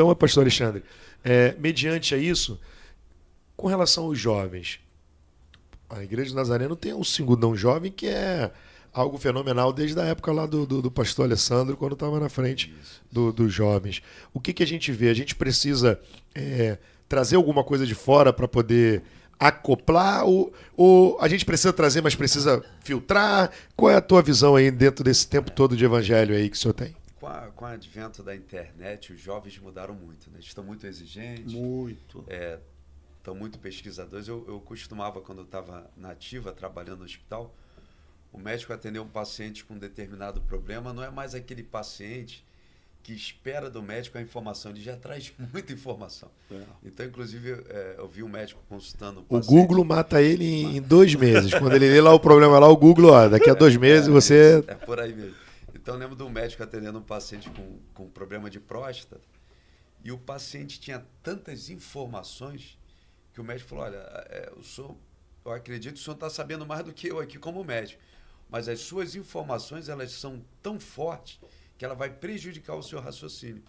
Então, pastor Alexandre, mediante a isso, com relação aos jovens, a Igreja do Nazareno tem um segundão jovem que é algo fenomenal desde a época lá do pastor Alessandro, quando estava na frente dos jovens. O que a gente vê? A gente precisa trazer alguma coisa de fora para poder acoplar ou a gente precisa trazer, mas precisa filtrar? Qual é a tua visão aí dentro desse tempo todo de evangelho aí que o senhor tem? Com o advento da internet, os jovens mudaram muito, né? Eles estão muito exigentes. Muito. Estão muito pesquisadores. Eu costumava, quando eu estava na ativa, trabalhando no hospital, o médico atender um paciente com um determinado problema, não é mais aquele paciente que espera do médico a informação, ele já traz muita informação. Então, inclusive, eu vi um médico consultando um paciente. O Google mata ele em 2 meses. Quando ele lê lá o problema lá, o Google, daqui a 2 meses você... É por aí mesmo. Então, eu lembro de um médico atendendo um paciente com problema de próstata, e o paciente tinha tantas informações que o médico falou, olha, eu acredito que o senhor está sabendo mais do que eu aqui como médico, mas as suas informações, elas são tão fortes que ela vai prejudicar o seu raciocínio.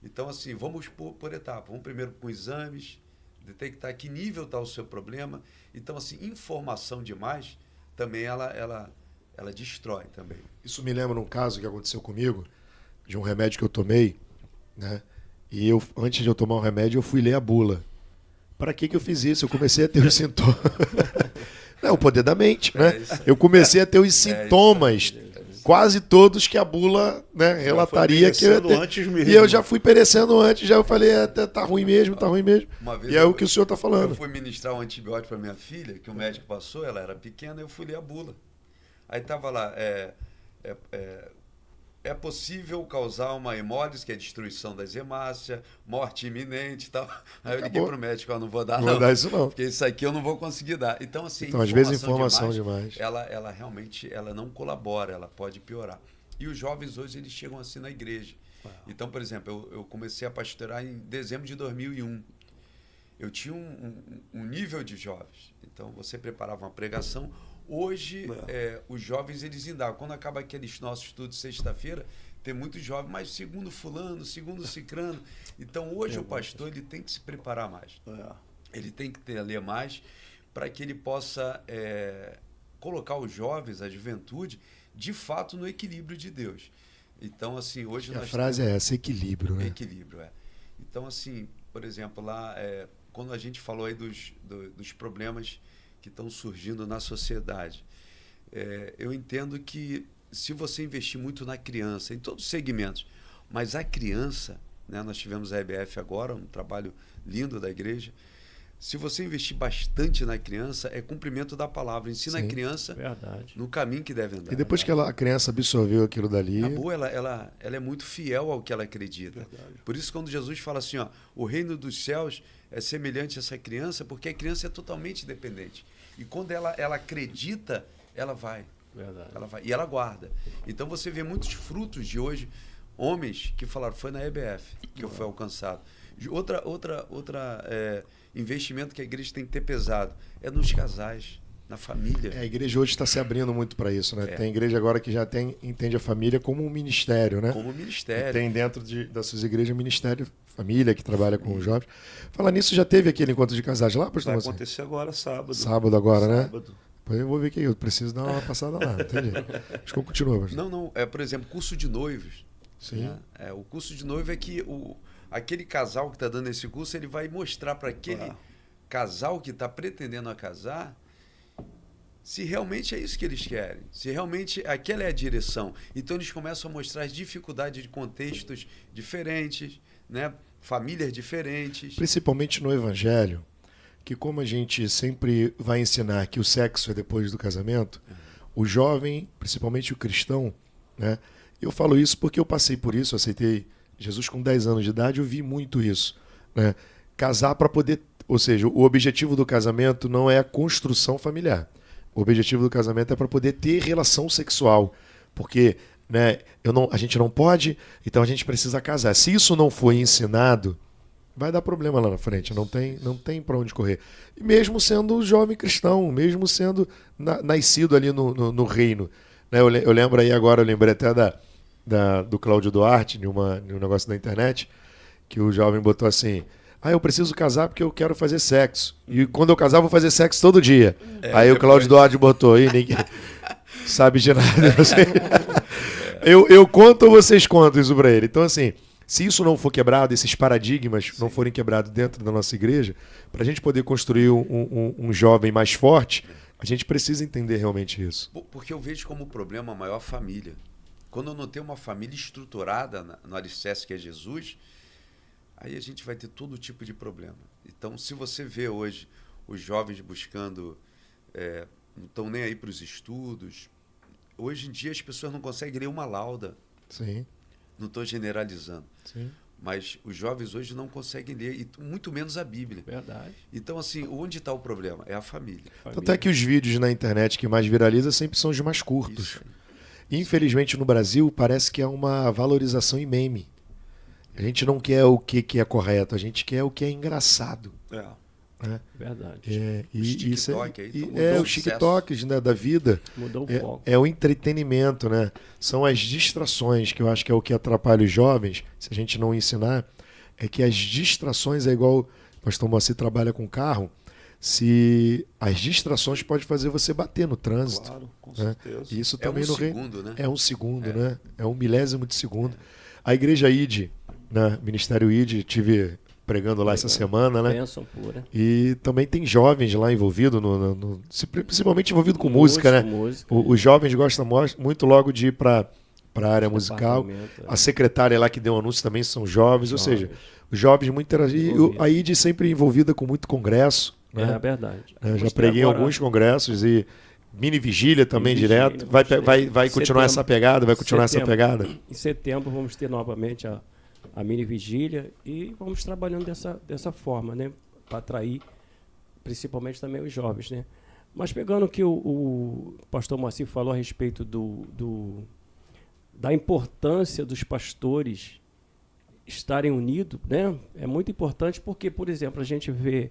Então, assim, vamos por etapa. Vamos primeiro com exames, detectar que nível está o seu problema. Então, assim, informação demais também ela destrói também. Isso me lembra um caso que aconteceu comigo, de um remédio que eu tomei, né? E antes de eu tomar o remédio, eu fui ler a bula. Para que eu fiz isso? Eu comecei a ter os sintomas. Não, o poder da mente, né? Eu comecei a ter os sintomas, quase todos que a bula, né, relataria que eu e eu já fui perecendo antes, já eu falei, tá ruim mesmo, tá ruim mesmo. E é o que o senhor está falando. Eu fui ministrar um antibiótico para minha filha, que o médico passou, ela era pequena, eu fui ler a bula. Aí estava lá, é possível causar uma hemólise, que é a destruição das hemácias, morte iminente e tal. Aí eu liguei para o médico, não vou dar não. Não vou dar isso não. Porque isso aqui eu não vou conseguir dar. Então, assim, às vezes informação demais. Ela realmente não colabora, ela pode piorar. E os jovens hoje, eles chegam assim na igreja. Então, por exemplo, eu comecei a pastorear em dezembro de 2001. Eu tinha um nível de jovens. Então, você preparava uma pregação. Hoje, os jovens, eles indagam. Quando acaba aqueles nossos estudos sexta-feira, tem muitos jovens, mas segundo fulano, segundo cicrano. Então, hoje o pastor ele tem que se preparar mais. Ele tem que ler mais para que ele possa colocar os jovens, a juventude, de fato, no equilíbrio de Deus. Então, assim, hoje a frase é essa, equilíbrio, né? Equilíbrio, Então, assim, por exemplo, lá, quando a gente falou aí dos problemas que estão surgindo na sociedade. Eu entendo que se você investir muito na criança, em todos os segmentos, mas a criança, né, nós tivemos a EBF agora, um trabalho lindo da igreja, se você investir bastante na criança, é cumprimento da palavra, ensina a criança no caminho que deve andar. E depois que a criança absorveu aquilo dali... Acabou, ela é muito fiel ao que ela acredita. Por isso, quando Jesus fala assim, o reino dos céus é semelhante a essa criança, porque a criança é totalmente dependente. E quando ela acredita, ela vai. Ela vai. E ela guarda. Então você vê muitos frutos de hoje, homens que falaram, foi na EBF que eu fui alcançado. Outra investimento que a igreja tem que ter pesado é nos casais, na família. A igreja hoje está se abrindo muito para isso, né? Tem igreja agora que já entende a família como um ministério, né? Como um ministério. E tem dentro das suas igrejas ministério família que trabalha com os jovens. Falar nisso, já teve aquele encontro de casais lá, pastor? Vai acontecer agora, sábado. Sábado agora, né? Sábado. Depois eu vou ver que eu preciso dar uma passada lá, não tem jeito. Acho que eu continuo, pastor. Não. Por exemplo, curso de noivos. Sim. O curso de noivo é que aquele casal que está dando esse curso, ele vai mostrar para aquele casal que está pretendendo a casar se realmente é isso que eles querem, se realmente aquela é a direção. Então eles começam a mostrar as dificuldades de contextos diferentes, né? Famílias diferentes. Principalmente no evangelho, que como a gente sempre vai ensinar que o sexo é depois do casamento, o jovem, principalmente o cristão, né? Eu falo isso porque eu passei por isso, eu aceitei Jesus com 10 anos de idade, eu vi muito isso, né? Casar para poder, ou seja, o objetivo do casamento não é a construção familiar. O objetivo do casamento é para poder ter relação sexual, porque, né, a gente não pode, então a gente precisa casar. Se isso não for ensinado, vai dar problema lá na frente, não tem para onde correr. E mesmo sendo jovem cristão, mesmo sendo nascido ali no reino. Né, eu lembro aí agora, eu lembrei até do Cláudio Duarte, em um negócio da internet, que o jovem botou assim: eu preciso casar porque eu quero fazer sexo. E quando eu casar, eu vou fazer sexo todo dia. Aí o Cláudio Duarte botou aí, ninguém sabe de nada. Eu conto ou vocês contam isso pra ele? Então, assim, se isso não for quebrado, esses paradigmas não forem quebrados dentro da nossa igreja, para a gente poder construir um jovem mais forte, a gente precisa entender realmente isso. Porque eu vejo como problema maior a família. Quando eu não tenho uma família estruturada no alicerce que é Jesus, aí a gente vai ter todo tipo de problema. Então, se você vê hoje os jovens buscando, não estão nem aí para os estudos, hoje em dia as pessoas não conseguem ler uma lauda. Sim. Não estou generalizando. Sim. Mas os jovens hoje não conseguem ler, e muito menos a Bíblia. Verdade. Então, assim, onde está o problema? É a família. Tanto é que os vídeos na internet que mais viralizam sempre são os mais curtos. Infelizmente, no Brasil, parece que é uma valorização em meme. A gente não quer o que é correto, a gente quer o que é engraçado. Né? Verdade. Os TikToks, né, da vida. Mudou o foco. É o entretenimento, né? São as distrações, que eu acho que é o que atrapalha os jovens, se a gente não ensinar, é que as distrações é igual o pastor Moacir trabalha com carro, se as distrações podem fazer você bater no trânsito. Claro, com né? certeza. E isso também segundo, né? É um segundo, né? É um milésimo de segundo. A igreja ID, né? Ministério ID, tive pregando lá essa semana, né? Bênção pura. E também tem jovens lá envolvidos, principalmente envolvido com música, né? Os jovens gostam muito logo de ir para a área musical. A secretária lá que deu o anúncio também são jovens, ou seja, os jovens muito interagidos. A ID sempre envolvida com muito congresso. Né? É verdade. Já preguei em alguns congressos e mini vigília também direto. Vai continuar essa pegada? Vai continuar essa pegada? Em setembro vamos ter novamente a mini vigília e vamos trabalhando dessa forma, né, para atrair principalmente também os jovens, né. Mas pegando o que o pastor Moacir falou a respeito da importância dos pastores estarem unidos, né, é muito importante porque, por exemplo, a gente vê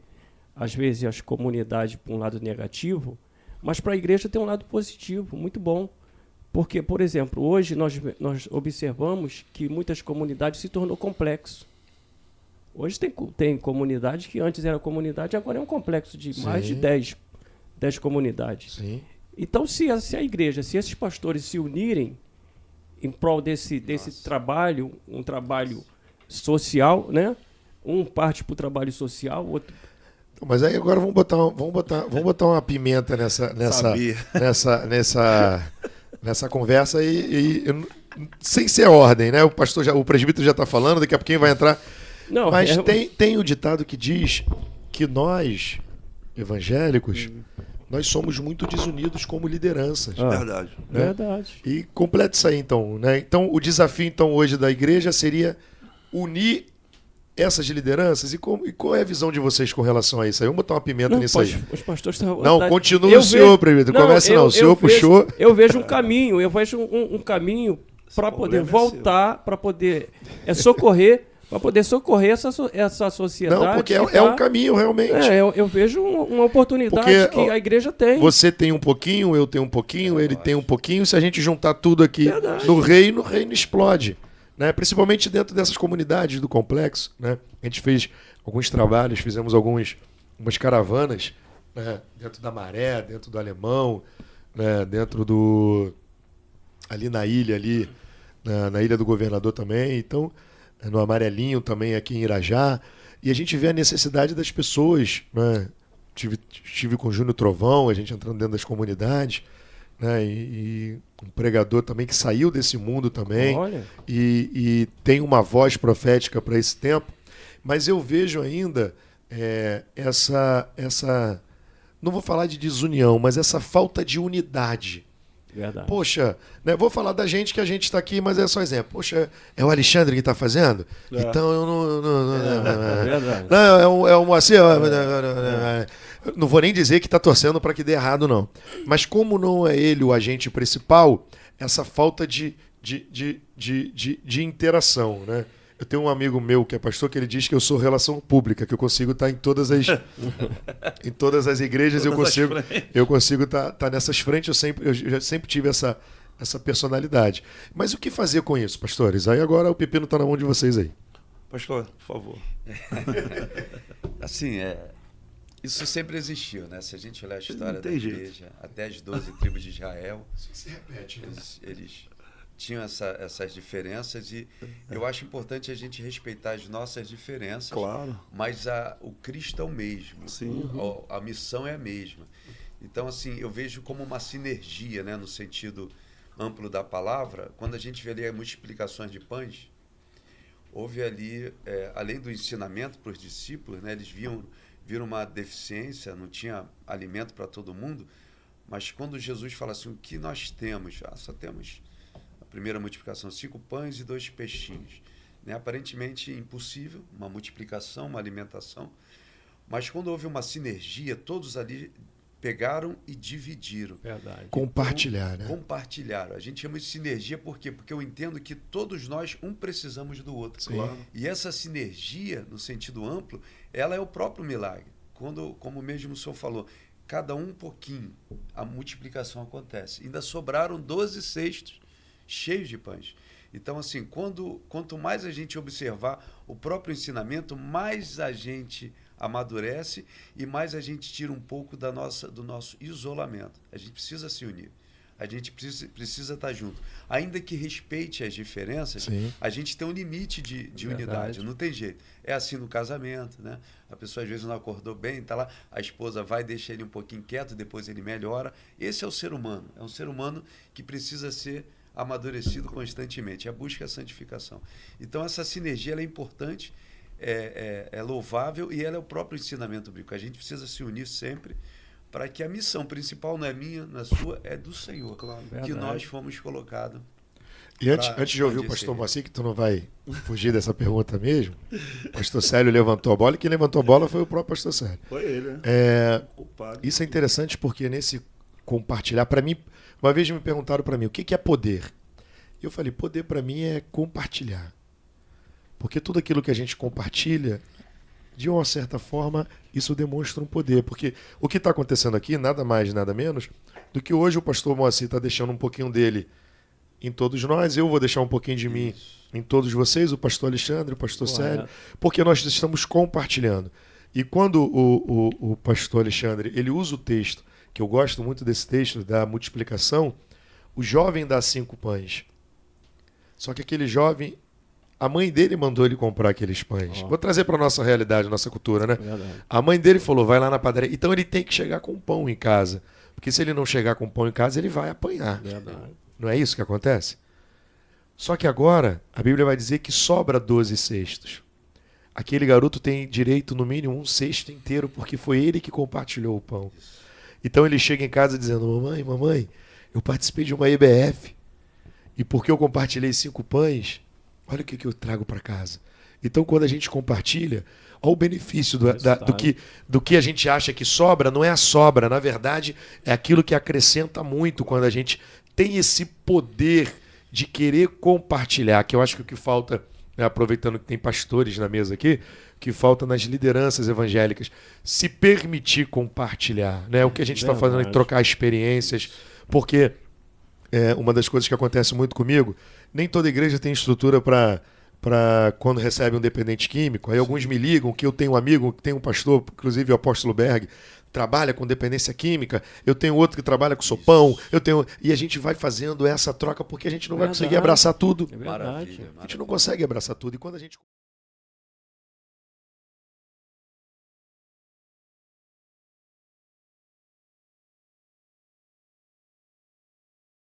às vezes as comunidades por um lado negativo, mas para a igreja tem um lado positivo, muito bom. Porque, por exemplo, hoje nós observamos que muitas comunidades se tornou complexo. Hoje tem comunidade que antes era comunidade, agora é um complexo de mais de 10 comunidades. Sim. Então, se a igreja, se esses pastores se unirem em prol desse trabalho, um trabalho social, né? Um parte para o trabalho social, o outro... Mas aí agora vamos botar uma pimenta nessa conversa sem ser ordem, né? O presbítero já está falando, daqui a pouquinho vai entrar. Não, mas tem o ditado que diz que nós, evangélicos, nós somos muito desunidos como lideranças. Verdade. Né? Verdade. E completa isso aí, então. Né? Então, o desafio hoje da igreja seria unir essas lideranças e qual é a visão de vocês com relação a isso aí? Vamos botar uma pimenta nisso aí. Os pastores estão... Não, continua o senhor, presbítero. Comece não. O senhor puxou. Eu vejo um caminho, um caminho para poder voltar, para poder socorrer, para poder socorrer essa sociedade. Não, porque é um caminho, realmente. Eu vejo uma oportunidade que a igreja tem. Você tem um pouquinho, eu tenho um pouquinho, ele tem um pouquinho. Se a gente juntar tudo aqui no reino explode. Né? Principalmente dentro dessas comunidades do complexo. Né? A gente fez alguns trabalhos, fizemos umas caravanas, né? Dentro da Maré, dentro do Alemão, né? Ali na ilha, na Ilha do Governador também, então, no Amarelinho também aqui em Irajá, e a gente vê a necessidade das pessoas. Né? Estive com o Júnior Trovão, a gente entrando dentro das comunidades, né? E um pregador também que saiu desse mundo também e tem uma voz profética para esse tempo, mas eu vejo ainda essa não vou falar de desunião, mas essa falta de unidade. Verdade. Poxa, né, vou falar da gente que a gente está aqui, mas é só exemplo. Poxa, é o Alexandre que está fazendo? Então eu não é o Moacir. Não vou nem dizer que está torcendo para que dê errado, não. Mas como não é ele o agente principal, essa falta de interação, né? Eu tenho um amigo meu que é pastor que ele diz que eu sou relação pública, que eu consigo estar em todas as igrejas, eu consigo estar nessas frentes. Eu já sempre tive essa personalidade. Mas o que fazer com isso, pastores? Aí agora o pepino está na mão de vocês aí. Pastor, por favor. Assim, isso sempre existiu, né? Se a gente olhar a história da jeito. igreja, até as 12 tribos de Israel, Isso se repete, né? eles tinham essas diferenças e eu acho importante a gente respeitar as nossas diferenças, Claro. mas o Cristo é o mesmo, Sim. a missão é a mesma. Então, assim, eu vejo como uma sinergia, né, no sentido amplo da palavra. Quando a gente vê ali as multiplicações de pães, houve ali, além do ensinamento para os discípulos, né, eles viram uma deficiência, não tinha alimento para todo mundo, mas quando Jesus fala assim, o que nós temos? Só temos a primeira multiplicação, 5 pães e 2 peixinhos. Né? Aparentemente impossível, uma multiplicação, uma alimentação, mas quando houve uma sinergia, todos ali pegaram e dividiram. Verdade. Compartilhar, né? Compartilharam. A gente chama de sinergia por quê? Porque eu entendo que todos nós, precisamos do outro. Sim. Claro. E essa sinergia, no sentido amplo, ela é o próprio milagre. Como mesmo o senhor falou, cada um pouquinho, a multiplicação acontece. Ainda sobraram 12 cestos cheios de pães. Então, assim, quanto mais a gente observar o próprio ensinamento, mais a gente amadurece e mais a gente tira um pouco do nosso isolamento. A gente precisa se unir. A gente precisa estar junto. Ainda que respeite as diferenças, Sim. a gente tem um limite de unidade. Não tem jeito. É assim no casamento, né? A pessoa às vezes não acordou bem, está lá, a esposa vai, deixa ele um pouquinho quieto, depois ele melhora. Esse é o ser humano. É um ser humano que precisa ser amadurecido constantemente. É a busca e a santificação. Então, essa sinergia ela é importante, é louvável e ela é o próprio ensinamento bíblico. A gente precisa se unir sempre para que a missão principal não é minha, não é sua, é do Senhor. Claro. Que Verdade. nós fomos colocados. E antes de ouvir o pastor Moacir, que tu não vai fugir dessa pergunta mesmo, o pastor Célio levantou a bola, e quem levantou a bola foi o próprio pastor Célio. Foi ele, né? Culpado. Isso é interessante porque nesse compartilhar, para mim, uma vez me perguntaram para mim, o que é poder? Eu falei, poder para mim é compartilhar. Porque tudo aquilo que a gente compartilha, de uma certa forma, isso demonstra um poder. Porque o que está acontecendo aqui, nada mais, nada menos, do que hoje o pastor Moacir está deixando um pouquinho dele em todos nós, eu vou deixar um pouquinho de mim em todos vocês, o pastor Alexandre, o pastor Célio, porque nós estamos compartilhando. E quando o pastor Alexandre ele usa o texto, que eu gosto muito desse texto, da multiplicação, o jovem dá 5 pães. Só que aquele jovem, a mãe dele mandou ele comprar aqueles pães. Vou trazer para a nossa realidade, nossa cultura, né? Verdade. A mãe dele falou, vai lá na padaria. Então ele tem que chegar com pão em casa. Porque se ele não chegar com pão em casa, ele vai apanhar. Verdade. Não é isso que acontece? Só que agora, a Bíblia vai dizer que sobra 12 cestos. Aquele garoto tem direito, no mínimo, 1 cesto inteiro, porque foi ele que compartilhou o pão. Então ele chega em casa dizendo, mamãe, eu participei de uma EBF. E porque eu compartilhei 5 pães, olha o que eu trago para casa. Então, quando a gente compartilha, olha o benefício do que a gente acha que sobra, não é a sobra. Na verdade, é aquilo que acrescenta muito quando a gente tem esse poder de querer compartilhar, que eu acho que o que falta, né, aproveitando que tem pastores na mesa aqui, que falta nas lideranças evangélicas, se permitir compartilhar. Né? O que a gente está fazendo é trocar experiências, porque uma das coisas que acontece muito comigo, nem toda igreja tem estrutura para quando recebe um dependente químico. Aí alguns me ligam que eu tenho um amigo, que tem um pastor, inclusive o apóstolo Berg, trabalha com dependência química, eu tenho outro que trabalha com sopão, e a gente vai fazendo essa troca porque a gente não vai conseguir abraçar tudo. É verdade. Maravilha. A gente não consegue abraçar tudo. E quando a gente